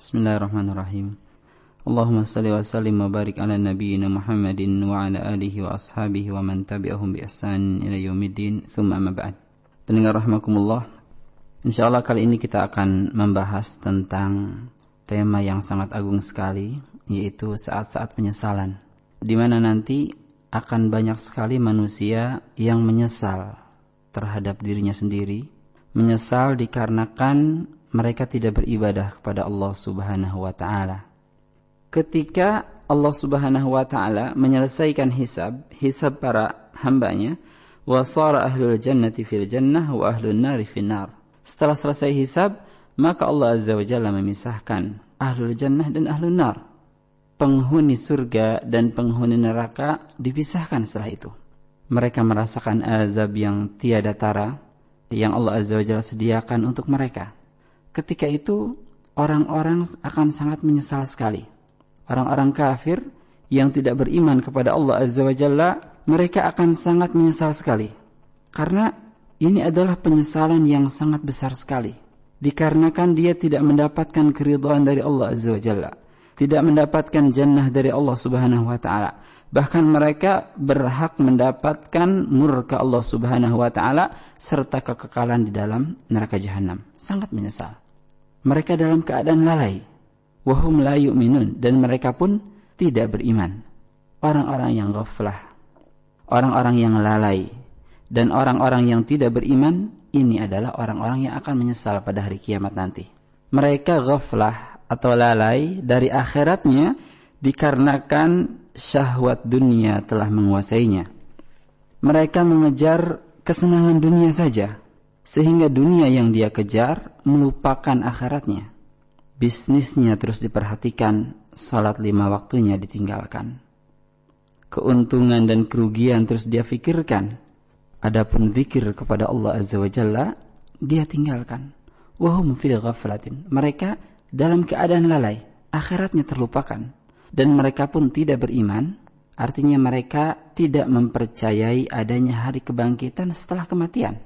Bismillahirrahmanirrahim. Allahumma salli wa sallim wa barik ala nabiyyina Muhammadin wa ala alihi wa ashabihi wa man tabi'ahum bi ihsan ila yaumiddin, thumma amma ba'd. Pendengar rahimakumullah, insyaallah kali ini kita akan membahas tentang tema yang sangat agung sekali, yaitu saat-saat penyesalan, di mana nanti akan banyak sekali manusia yang menyesal terhadap dirinya sendiri, menyesal dikarenakan mereka tidak beribadah kepada Allah Subhanahu wa ta'ala. Ketika Allah Subhanahu wa ta'ala menyelesaikan hisab para hambanya, wa sara ahlul jannati fil jannah wa ahlun nari fil nar. Setelah selesai hisab, maka Allah Azza wa Jalla memisahkan ahlul jannah dan ahlun nar. Penghuni surga dan penghuni neraka dipisahkan setelah itu. Mereka merasakan azab yang tiada tara yang Allah Azza wa Jalla sediakan untuk mereka. Ketika itu orang-orang akan sangat menyesal sekali. Orang-orang kafir yang tidak beriman kepada Allah Azza wa Jalla, mereka akan sangat menyesal sekali. Karena ini adalah penyesalan yang sangat besar sekali. Dikarenakan dia tidak mendapatkan keridhaan dari Allah Azza wa Jalla, tidak mendapatkan jannah dari Allah Subhanahu wa ta'ala. Bahkan mereka berhak mendapatkan murka Allah Subhanahu wa ta'ala serta kekekalan di dalam neraka jahanam. Sangat menyesal. Mereka dalam keadaan lalai. Wahum la yu'minun, dan mereka pun tidak beriman. Orang-orang yang ghaflah, orang-orang yang lalai, dan orang-orang yang tidak beriman, ini adalah orang-orang yang akan menyesal pada hari kiamat nanti. Mereka ghaflah atau lalai dari akhiratnya dikarenakan syahwat dunia telah menguasainya. Mereka mengejar kesenangan dunia saja, sehingga dunia yang dia kejar melupakan akhiratnya. Bisnisnya terus diperhatikan, salat 5 waktunya ditinggalkan. Keuntungan dan kerugian terus dia fikirkan. Adapun zikir kepada Allah Azza wa Jalla, dia tinggalkan. Wahum fil ghaflatin. Mereka dalam keadaan lalai, akhiratnya terlupakan. Dan mereka pun tidak beriman, artinya mereka tidak mempercayai adanya hari kebangkitan setelah kematian.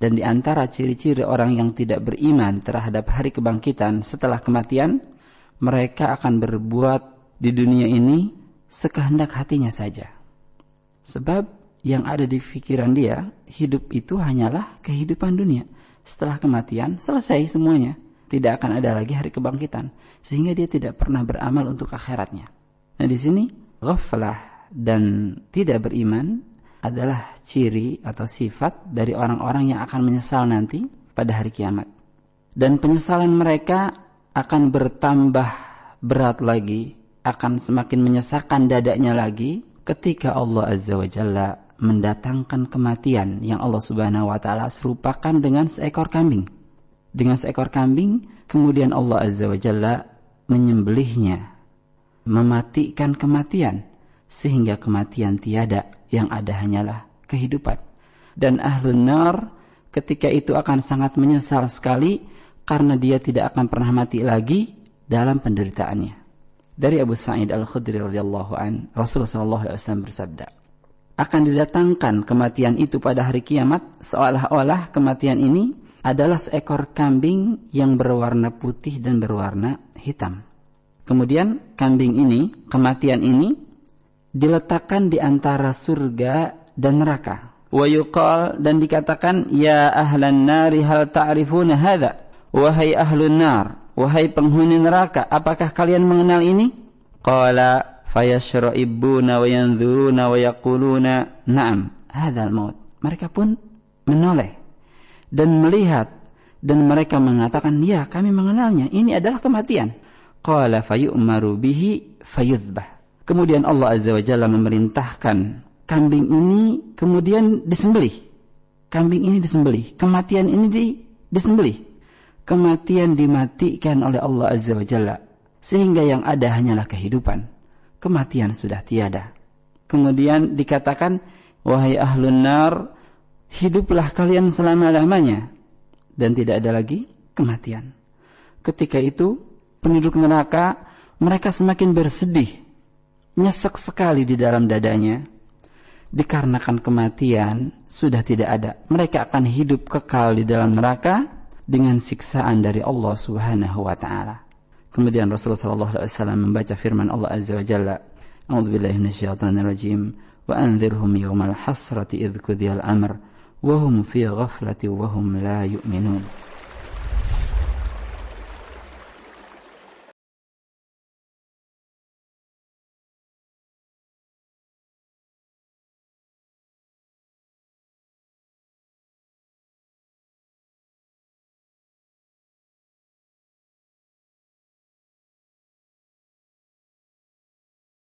Dan di antara ciri-ciri orang yang tidak beriman terhadap hari kebangkitan setelah kematian, mereka akan berbuat di dunia ini sekehendak hatinya saja. Sebab yang ada di pikiran dia, hidup itu hanyalah kehidupan dunia. Setelah kematian, selesai semuanya. Tidak akan ada lagi hari kebangkitan. Sehingga dia tidak pernah beramal untuk akhiratnya. Nah di sini, ghaflah dan tidak beriman adalah ciri atau sifat dari orang-orang yang akan menyesal nanti pada hari kiamat. Dan penyesalan mereka akan bertambah berat lagi, akan semakin menyesakkan dadanya lagi ketika Allah Azza wa Jalla mendatangkan kematian yang Allah Subhanahu wa ta'ala serupakan dengan seekor kambing. Dengan seekor kambing, kemudian Allah Azza wa Jalla menyembelihnya, mematikan kematian, sehingga kematian tiada, yang ada hanyalah kehidupan. Dan ahlun nar ketika itu akan sangat menyesal sekali karena dia tidak akan pernah mati lagi dalam penderitaannya. Dari Abu Sa'id Al-Khudri radhiyallahu an, Rasulullah sallallahu alaihi wasallam bersabda, akan didatangkan kematian itu pada hari kiamat seolah-olah kematian ini adalah seekor kambing yang berwarna putih dan berwarna hitam. Kemudian kambing ini, kematian ini diletakkan di antara surga dan neraka. Wa yuqal, dan dikatakan, ya ahlan nari hal ta'rifuna hadza? Wahai ahlun nar, wahai penghuni neraka, apakah kalian mengenal ini? Qala fayashra'ibuna wa yanzuruna wa yaquluna na'am hadzal maut. Mereka pun menoleh dan melihat, dan mereka mengatakan, ya kami mengenalnya, ini adalah kematian. Qala fayu'maru bihi fayuzbah. Kemudian Allah Azza wa Jalla memerintahkan kambing ini kemudian disembelih. Kambing ini disembelih. Kematian ini disembelih. Kematian dimatikan oleh Allah Azza wa Jalla. Sehingga yang ada hanyalah kehidupan. Kematian sudah tiada. Kemudian dikatakan, wahai ahlun nar, hiduplah kalian selama-lamanya. Dan tidak ada lagi kematian. Ketika itu, penduduk neraka, mereka semakin bersedih. Nyesek sekali di dalam dadanya. Dikarenakan kematian sudah tidak ada. Mereka akan hidup kekal di dalam neraka dengan siksaan dari Allah Subhanahu wa ta'ala. Kemudian Rasulullah SAW membaca firman Allah Azza wa Jalla, A'udzubillahi minasyaitonirrajim, wa anzirhum yawmal hasrati idh qudziyal amr wa hum fi ghaflatin wa hum la yu'minun.